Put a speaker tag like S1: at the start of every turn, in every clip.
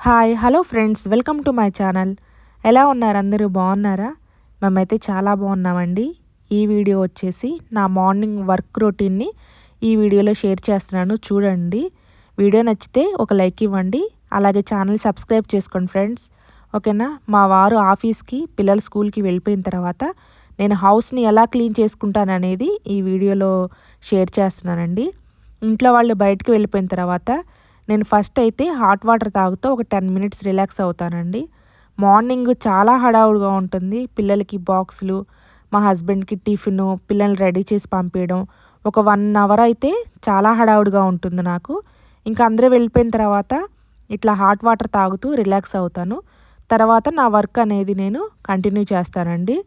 S1: Hi hello friends, welcome to my channel. ఎలా ఉన్నారు? అందరూ బాగున్నారా? మేమైతే చాలా బాగున్నామండి. ఈ వీడియో వచ్చేసి నా మార్నింగ్ వర్క్ రొటీన్ని ఈ వీడియోలో షేర్ చేస్తున్నాను, చూడండి. వీడియో నచ్చితే ఒక లైక్ ఇవ్వండి, అలాగే ఛానల్ సబ్స్క్రైబ్ చేసుకోండి ఫ్రెండ్స్. ఓకేనా? మా వారు ఆఫీస్కి, పిల్లలు స్కూల్కి వెళ్ళిపోయిన తర్వాత నేను హౌస్ని ఎలా క్లీన్ చేసుకుంటాననేది ఈ వీడియోలో షేర్ చేస్తున్నానండి. ఇంట్లో వాళ్ళు బయటకు వెళ్ళిపోయిన తర్వాత నేను ఫస్ట్ అయితే హాట్ వాటర్ తాగుతూ ఒక 10 మినిట్స్ రిలాక్స్ అవుతానండి. మార్నింగ్ చాలా హడావుడిగా ఉంటుంది. పిల్లలకి బాక్సులు, మా హస్బెండ్కి టిఫిను, పిల్లల్ని రెడీ చేసి పంపించడం, ఒక 1 అవర్ అయితే చాలా హడావుడిగా ఉంటుంది నాకు. ఇంకా అందరూ వెళ్ళిపోయిన తర్వాత ఇట్లా హాట్ వాటర్ తాగుతూ రిలాక్స్ అవుతాను. తర్వాత నా వర్క్ అనేది నేను కంటిన్యూ చేస్తానండి.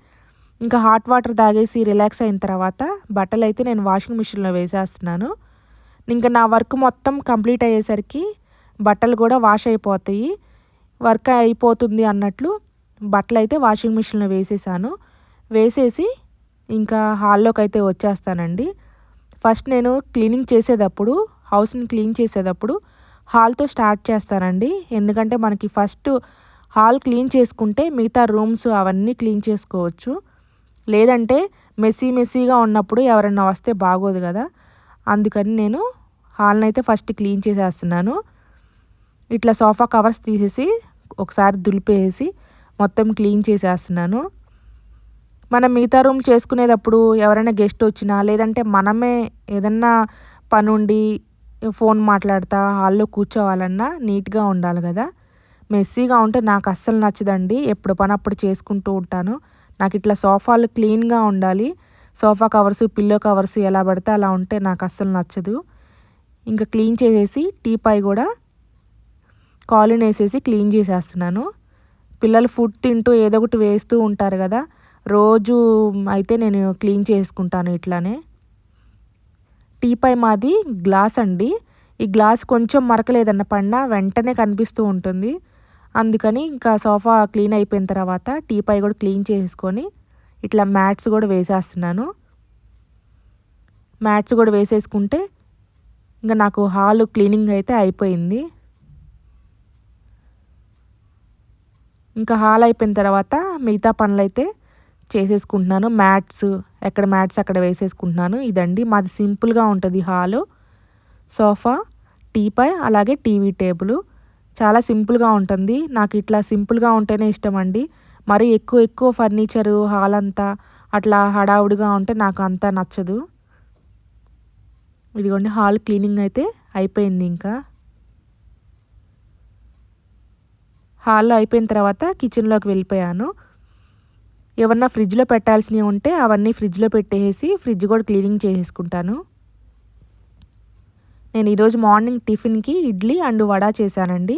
S1: ఇంకా హాట్ వాటర్ తాగేసి రిలాక్స్ అయిన తర్వాత బట్టలు అయితే నేను వాషింగ్ మిషన్లో వేసేస్తున్నాను. ఇంకా నా వర్క్ మొత్తం కంప్లీట్ అయ్యేసరికి బట్టలు కూడా వాష్ అయిపోతాయి. వర్క్ అయిపోతుంది అన్నట్లు బట్టలు అయితే వాషింగ్ మిషన్లో వేసేసాను. వేసేసి ఇంకా హాల్లోకి అయితే వచ్చేస్తానండి. ఫస్ట్ నేను హౌస్ని క్లీన్ చేసేటప్పుడు హాల్తో స్టార్ట్ చేస్తానండి. ఎందుకంటే మనకి ఫస్ట్ హాల్ క్లీన్ చేసుకుంటే మిగతా రూమ్స్ అవన్నీ క్లీన్ చేసుకోవచ్చు. లేదంటే మెస్సీగా ఉన్నప్పుడు ఎవరైనా వస్తే బాగోదు కదా. అందుకని నేను హాల్ని అయితే ఫస్ట్ క్లీన్ చేసేస్తున్నాను. ఇట్లా సోఫా కవర్స్ తీసేసి ఒకసారి దులిపేసి మొత్తం క్లీన్ చేసేస్తున్నాను. మనం మిగతా రూమ్ చేసుకునేటప్పుడు ఎవరైనా గెస్ట్ వచ్చినా, లేదంటే మనమే ఏదన్నా పనుండి ఫోన్ మాట్లాడుతూ హాల్లో కూర్చోవాలన్నా నీట్గా ఉండాలి కదా. మెస్సీగా ఉంటే నాకు అస్సలు నచ్చదండి. ఎప్పుడు పని అప్పుడు చేసుకుంటూ ఉంటాను. నాకు ఇట్లా సోఫాలు క్లీన్గా ఉండాలి. సోఫా కవర్స్, పిల్లో కవర్స్ ఎలా పడితే అలా ఉంటే నాకు అస్సలు నచ్చదు. ఇంకా క్లీన్ చేసేసి టీపాయ్ కూడా కాలిన్ వేసేసి క్లీన్ చేసేస్తున్నాను. పిల్లలు ఫుడ్ తింటూ ఏదో ఒకటి వేస్తూ ఉంటారు కదా. రోజు అయితే నేను క్లీన్ చేసుకుంటాను ఇట్లానే. టీపాయ్ మాది గ్లాస్ అండి. ఈ గ్లాస్ కొంచెం మరకలేదన్న పడినా వెంటనే కనిపిస్తూ ఉంటుంది. అందుకని ఇంకా సోఫా క్లీన్ అయిపోయిన తర్వాత టీపాయ్ కూడా క్లీన్ చేసుకొని ఇట్లా మ్యాట్స్ కూడా వేసేస్తున్నాను. మ్యాట్స్ కూడా వేసేసుకుంటే ఇంకా నాకు హాల్ క్లీనింగ్ అయితే అయిపోయింది. ఇంకా హాల్ అయిపోయిన తర్వాత మిగతా పనులు అయితే చేసేసుకుంటున్నాను. ఎక్కడ మ్యాట్స్ అక్కడ వేసేసుకుంటున్నాను. ఇదండి మాది సింపుల్గా ఉంటుంది హాలు. సోఫా, టీపాయ్, అలాగే టీవీ టేబుల్ చాలా సింపుల్గా ఉంటుంది. నాకు ఇట్లా సింపుల్గా ఉంటేనే ఇష్టం అండి. మరి ఎక్కువ ఫర్నిచరు హాల్ అంతా అట్లా హడావుడిగా ఉంటే నాకు అంతా నచ్చదు. ఇదిగోండి హాల్ క్లీనింగ్ అయితే అయిపోయింది. ఇంకా హాల్లో అయిపోయిన తర్వాత కిచెన్లోకి వెళ్ళిపోయాను. ఏమన్నా ఫ్రిడ్జ్లో పెట్టాల్సినవి ఉంటే అవన్నీ ఫ్రిడ్జ్లో పెట్టేసి ఫ్రిడ్జ్ కూడా క్లీనింగ్ చేసేసుకుంటాను. నేను ఈరోజు మార్నింగ్ టిఫిన్కి ఇడ్లీ అండ్ వడ చేశానండి.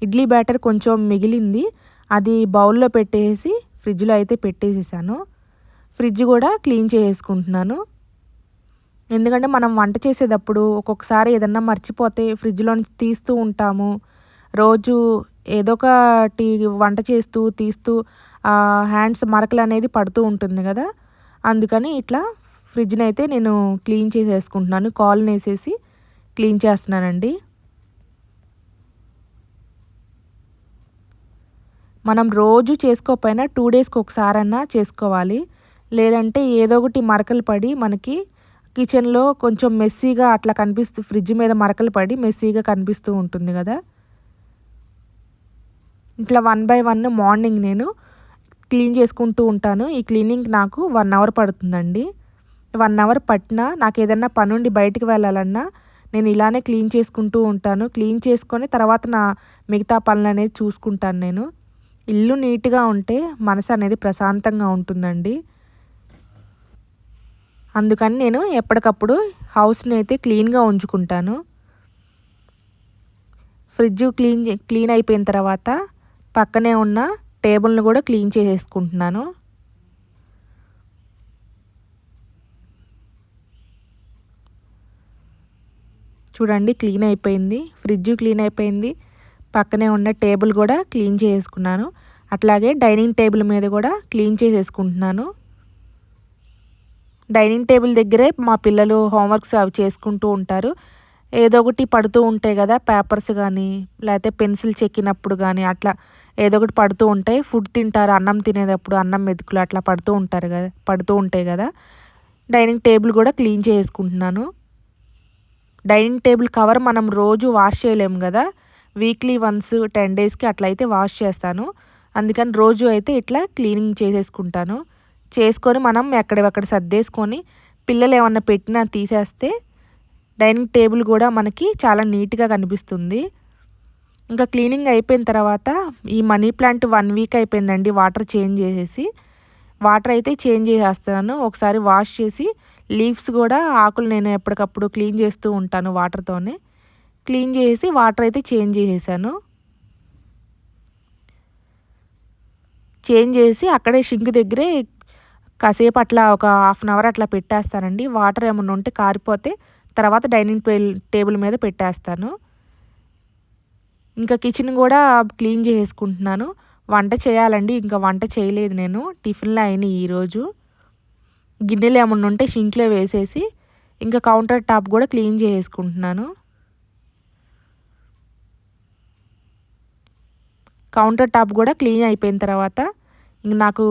S1: ఇడ్లీ బ్యాటర్ కొంచెం మిగిలింది, అది బౌల్లో పెట్టేసి ఫ్రిడ్జ్లో అయితే పెట్టేసేసాను. ఫ్రిడ్జ్ కూడా క్లీన్ చేసుకుంటున్నాను. ఎందుకంటే మనం వంట చేసేటప్పుడు ఒక్కొక్కసారి ఏదన్నా మర్చిపోతే ఫ్రిడ్జ్లో నుంచి తీస్తూ ఉంటాము. రోజు ఏదో ఒకటి వంట చేస్తూ తీస్తూ హ్యాండ్స్ మరకలు అనేది పడుతూ ఉంటుంది కదా. అందుకని ఇట్లా ఫ్రిడ్జ్ని అయితే నేను క్లీన్ చేసేసుకుంటున్నాను. కాలన్ వేసేసి క్లీన్ చేస్తున్నానండి. మనం రోజు చేసుకోకపోయినా 2 డేస్కి ఒకసారన్నా చేసుకోవాలి. లేదంటే ఏదో ఒకటి మరకలు పడి మనకి కిచెన్లో కొంచెం మెస్సీగా అట్లా ఫ్రిడ్జ్ మీద మరకలు పడి మెస్సీగా కనిపిస్తూ ఉంటుంది కదా. ఇట్లా 1 బై 1 మార్నింగ్ నేను క్లీన్ చేసుకుంటూ ఉంటాను. ఈ క్లీనింగ్ నాకు 1 అవర్ పడుతుందండి. 1 అవర్ పట్టినా నాకు ఏదన్నా పనుండి బయటికి వెళ్ళాలన్నా నేను ఇలానే క్లీన్ చేసుకుంటూ ఉంటాను. క్లీన్ చేసుకొని తర్వాత నా మిగతా పనులు అనేది చూసుకుంటాను నేను. ఇల్లు నీట్గా ఉంటే మనసు అనేది ప్రశాంతంగా ఉంటుందండి. అందుకని నేను ఎప్పటికప్పుడు హౌస్ని అయితే క్లీన్గా ఉంచుకుంటాను. ఫ్రిడ్జ్ క్లీన్ అయిపోయిన తర్వాత పక్కనే ఉన్న టేబుల్ని కూడా క్లీన్ చేసేసుకుంటున్నాను. చూడండి క్లీన్ అయిపోయింది. ఫ్రిడ్జ్ క్లీన్ అయిపోయింది. పక్కనే ఉన్న టేబుల్ కూడా క్లీన్ చేసుకున్నాను. అట్లాగే డైనింగ్ టేబుల్ మీద కూడా క్లీన్ చేసేసుకుంటున్నాను. డైనింగ్ టేబుల్ దగ్గరే మా పిల్లలు హోంవర్క్స్ అవి చేసుకుంటూ ఉంటారు. ఏదో ఒకటి పడుతూ ఉంటాయి కదా, పేపర్స్ కానీ లేకపోతే పెన్సిల్ చెక్కినప్పుడు కానీ అట్లా ఏదో ఒకటి పడుతూ ఉంటాయి. ఫుడ్ తింటారు, అన్నం తినేటప్పుడు అన్నం మెతుకులు అట్లా పడుతూ ఉంటాయి కదా. డైనింగ్ టేబుల్ కూడా క్లీన్ చేసుకుంటున్నాను. డైనింగ్ టేబుల్ కవర్ మనం రోజు వాష్ చేయలేము కదా, వీక్లీ వన్స్ 10 డేస్కి అట్లా అయితే వాష్ చేస్తాను. అందుకని రోజు అయితే ఇట్లా క్లీనింగ్ చేసేసుకుంటాను. చేసుకొని మనం ఎక్కడెక్కడ సర్దేసుకొని పిల్లలు ఏమన్నా పెట్టినా తీసేస్తే డైనింగ్ టేబుల్ కూడా మనకి చాలా నీట్గా కనిపిస్తుంది. ఇంకా క్లీనింగ్ అయిపోయిన తర్వాత ఈ మనీ ప్లాంట్ 1 వీక్ అయిపోయిందండి వాటర్ చేంజ్ చేసేసి. వాటర్ అయితే చేంజ్ చేసేస్తున్నాను. ఒకసారి వాష్ చేసి లీవ్స్ కూడా ఆకులు నేను ఎప్పటికప్పుడు క్లీన్ చేస్తూ ఉంటాను వాటర్తోనే. క్లీన్ చేసి వాటర్ అయితే చేంజ్ చేసేసాను. చేంజ్ చేసి అక్కడే షింక్ దగ్గరే కాసేపు అట్లా ఒక హాఫ్ అన్ అవర్ అట్లా పెట్టేస్తానండి. వాటర్ ఏమన్నా ఉంటే కారిపోతే తర్వాత డైనింగ్ టేబుల్ మీద పెట్టేస్తాను. ఇంకా కిచెన్ కూడా క్లీన్ చేసుకుంటున్నాను. వంట చేయాలండి, ఇంకా వంట చేయలేదు నేను. టిఫిన్లు అయినాయి ఈరోజు. గిన్నెలు ఏమన్నా ఉంటే షింక్లో వేసేసి ఇంకా కౌంటర్ టాప్ కూడా క్లీన్ చేసుకుంటున్నాను. కౌంటర్ టాప్ కూడా క్లీన్ అయిపోయిన తర్వాత ఇంక నాకు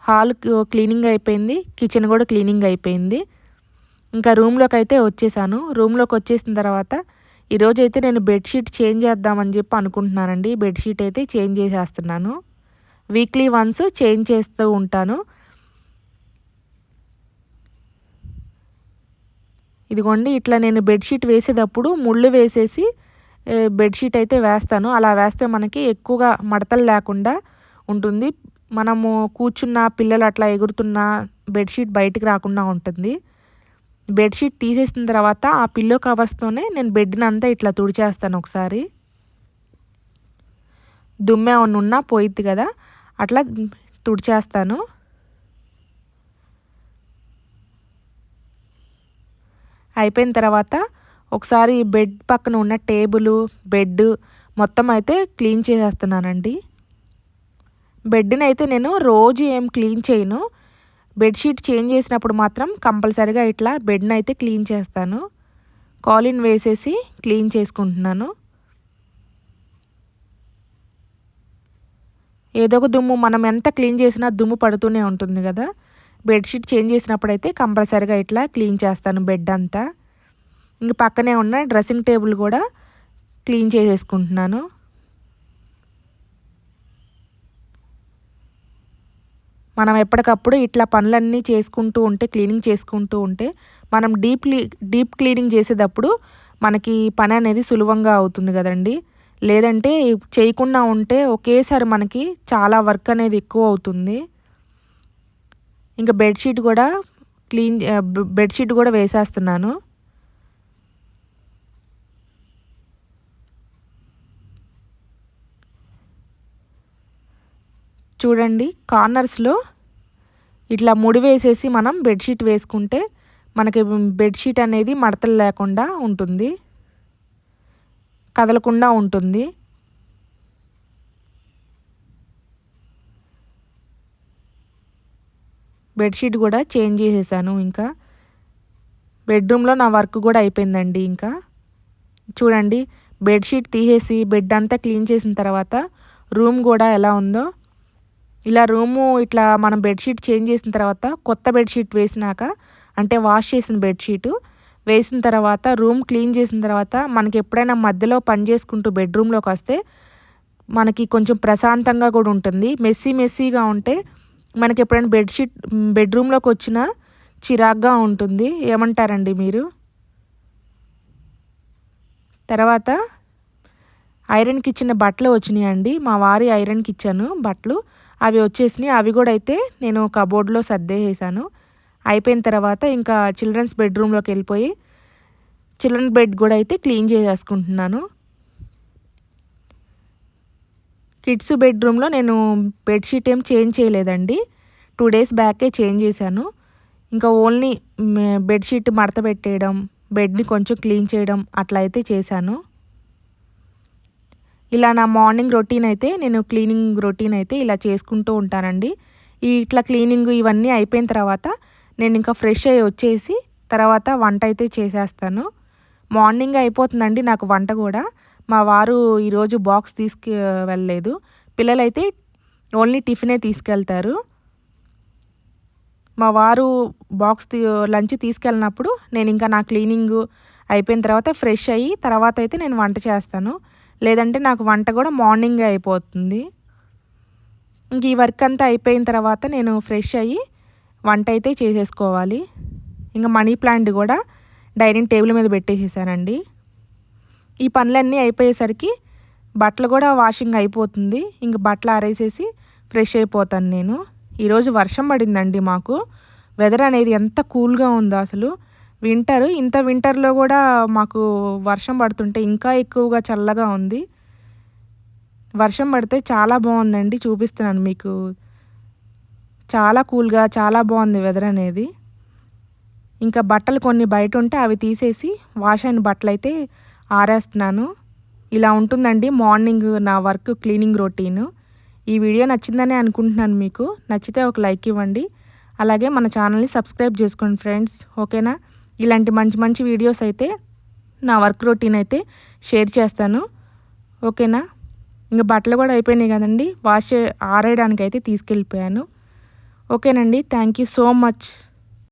S1: హాల్ క్లీనింగ్ అయిపోయింది, కిచెన్ కూడా క్లీనింగ్ అయిపోయింది. ఇంకా రూమ్లోకి అయితే వచ్చేసాను. రూమ్లోకి వచ్చేసిన తర్వాత ఈరోజు అయితే నేను బెడ్షీట్ చేంజ్ చేద్దామని చెప్పి అనుకుంటున్నానండి. బెడ్షీట్ అయితే చేంజ్ చేసేస్తున్నాను. వీక్లీ వన్స్ చేంజ్ చేస్తూ ఉంటాను. ఇదిగోండి ఇట్లా నేను బెడ్షీట్ వేసేటప్పుడు ముళ్ళు వేసేసి బెడ్షీట్ అయితే వేస్తాను. అలా వేస్తే మనకి ఎక్కువగా మడతలు లేకుండా ఉంటుంది. మనము కూర్చున్న పిల్లలు అట్లా ఎగురుతున్న బెడ్షీట్ బయటికి రాకుండా ఉంటుంది. బెడ్షీట్ తీసేసిన తర్వాత ఆ పిల్లో కవర్స్తోనే నేను బెడ్ని అంతా ఇట్లా తుడిచేస్తాను. ఒకసారి దుమ్ము ఏమన్నా ఉన్నా పోయిద్ది కదా, అట్లా తుడిచేస్తాను. అయిపోయిన తర్వాత ఒకసారి బెడ్ పక్కన ఉన్న టేబుల్, బెడ్ మొత్తం అయితే క్లీన్ చేసేస్తున్నానండి. బెడ్ని అయితే నేను రోజు ఏం క్లీన్ చేయను. బెడ్షీట్ చేంజ్ చేసినప్పుడు మాత్రం కంపల్సరీగా ఇట్లా బెడ్ని అయితే క్లీన్ చేస్తాను. కాలిన్ వేసేసి క్లీన్ చేసుకుంటున్నాను. ఏదో ఒక దుమ్ము మనం ఎంత క్లీన్ చేసినా దుమ్ము పడుతూనే ఉంటుంది కదా. బెడ్షీట్ చేంజ్ చేసినప్పుడైతే కంపల్సరీగా ఇట్లా క్లీన్ చేస్తాను బెడ్ అంతా. ఇంక పక్కనే ఉన్న డ్రెస్సింగ్ టేబుల్ కూడా క్లీన్ చేసేసుకుంటున్నాను. మనం ఎప్పటికప్పుడు ఇట్లా పనులన్నీ చేసుకుంటూ ఉంటే, క్లీనింగ్ చేసుకుంటూ ఉంటే మనం డీప్ క్లీనింగ్ చేసేటప్పుడు మనకి పని అనేది సులభంగా అవుతుంది కదండి. లేదంటే చేయకుండా ఉంటే ఒకేసారి మనకి చాలా వర్క్ అనేది ఎక్కువ అవుతుంది. ఇంకా బెడ్షీట్ కూడా వేసేస్తున్నాను. చూడండి కార్నర్స్లో ఇట్లా ముడి వేసేసి మనం బెడ్షీట్ వేసుకుంటే మనకి బెడ్షీట్ అనేది మడతలు లేకుండా ఉంటుంది, కదలకుండా ఉంటుంది. బెడ్షీట్ కూడా చేంజ్ చేసేసాను. ఇంకా బెడ్రూమ్లో నా వర్క్ కూడా అయిపోయిందండి. ఇంకా చూడండి బెడ్షీట్ తీసేసి బెడ్ అంతా క్లీన్ చేసిన తర్వాత రూమ్ కూడా ఎలా ఉందో. ఇలా రూము ఇట్లా మనం బెడ్షీట్ చేంజ్ చేసిన తర్వాత కొత్త బెడ్షీట్ వేసినాక, అంటే వాష్ చేసిన బెడ్షీటు వేసిన తర్వాత రూమ్ క్లీన్ చేసిన తర్వాత మనకి ఎప్పుడైనా మధ్యలో పని చేసుకుంటూ బెడ్రూమ్లోకి వస్తే మనకి కొంచెం ప్రశాంతంగా కూడా ఉంటుంది. మెస్సీగా ఉంటే మనకి ఎప్పుడైనా బెడ్రూమ్లోకి వచ్చినా చిరాగ్గా ఉంటుంది. ఏమంటారండి మీరు? తర్వాత ఐరన్కి ఇచ్చిన బట్టలు వచ్చినాయండి. మా వారి ఐరన్కి ఇచ్చాను బట్టలు, అవి వచ్చేసినాయి. అవి కూడా అయితే నేను కబోర్డ్లో సర్దేసాను. అయిపోయిన తర్వాత ఇంకా చిల్డ్రన్స్ బెడ్రూమ్లోకి వెళ్ళిపోయి చిల్డ్రన్ బెడ్ కూడా అయితే క్లీన్ చేసేసుకుంటున్నాను. కిడ్స్ బెడ్రూమ్లో నేను బెడ్షీట్ ఏం చేంజ్ చేయలేదండి. 2 డేస్ బ్యాకే చేంజ్ చేశాను. ఇంకా ఓన్లీ బెడ్షీట్ మడత పెట్టేయడం, బెడ్ని కొంచెం క్లీన్ చేయడం అట్లా అయితే చేశాను. ఇలా నా మార్నింగ్ రొటీన్ అయితే నేను క్లీనింగ్ రొటీన్ అయితే ఇలా చేసుకుంటూ ఉంటానండి. ఇట్లా క్లీనింగ్ ఇవన్నీ అయిపోయిన తర్వాత నేను ఇంకా ఫ్రెష్ అయ్యి వచ్చేసి తర్వాత వంట అయితే చేసేస్తాను. మార్నింగ్ అయిపోతుందండి నాకు వంట కూడా. మా వారు ఈరోజు బాక్స్ వెళ్ళలేదు. పిల్లలైతే ఓన్లీ టిఫినే తీసుకెళ్తారు. మా వారు లంచ్ తీసుకెళ్ళినప్పుడు నేను ఇంకా నా క్లీనింగు అయిపోయిన తర్వాత ఫ్రెష్ అయ్యి తర్వాత అయితే నేను వంట చేస్తాను. లేదంటే నాకు వంట కూడా మార్నింగే అయిపోతుంది. ఇంక ఈ వర్క్ అంతా అయిపోయిన తర్వాత నేను ఫ్రెష్ అయ్యి వంట అయితే చేసేసుకోవాలి. ఇంకా మనీ ప్లాంట్ కూడా డైనింగ్ టేబుల్ మీద పెట్టేసేసానండి. ఈ పనులన్నీ అయిపోయేసరికి బట్టలు కూడా వాషింగ్ అయిపోతుంది. ఇంక బట్టలు ఆరేసేసి ఫ్రెష్ అయిపోతాను నేను. ఈరోజు వర్షం పడిందండి మాకు. వెదర్ అనేది ఎంత కూల్గా ఉందో అసలు. ఇంత వింటర్లో కూడా మాకు వర్షం పడుతుంటే ఇంకా ఎక్కువగా చల్లగా ఉంది. వర్షం పడితే చాలా బాగుందండి, చూపిస్తున్నాను మీకు. చాలా కూల్గా చాలా బాగుంది వెదర్ అనేది. ఇంకా బట్టలు కొన్ని బయట ఉంటే అవి తీసేసి వాష్ అయిన బట్టలు అయితే ఆరేస్తున్నాను. ఇలా ఉంటుందండి మార్నింగ్ నా వర్క్ క్లీనింగ్ రొటీను. ఈ వీడియో నచ్చిందనే అనుకుంటున్నాను మీకు. నచ్చితే ఒక లైక్ ఇవ్వండి. అలాగే మన ఛానల్ని సబ్స్క్రైబ్ చేసుకోండి ఫ్రెండ్స్. ఓకేనా? ఇలాంటి మంచి మంచి వీడియోస్ అయితే నా వర్క్ రొటీన్ అయితే షేర్ చేస్తాను. ఓకేనా? ఇంకా బట్టలు కూడా అయిపోయినాయి కదండి, ఆరేయడానికి అయితే తీసుకెళ్ళిపోయాను. ఓకేనండి, థ్యాంక్ యూ సో మచ్.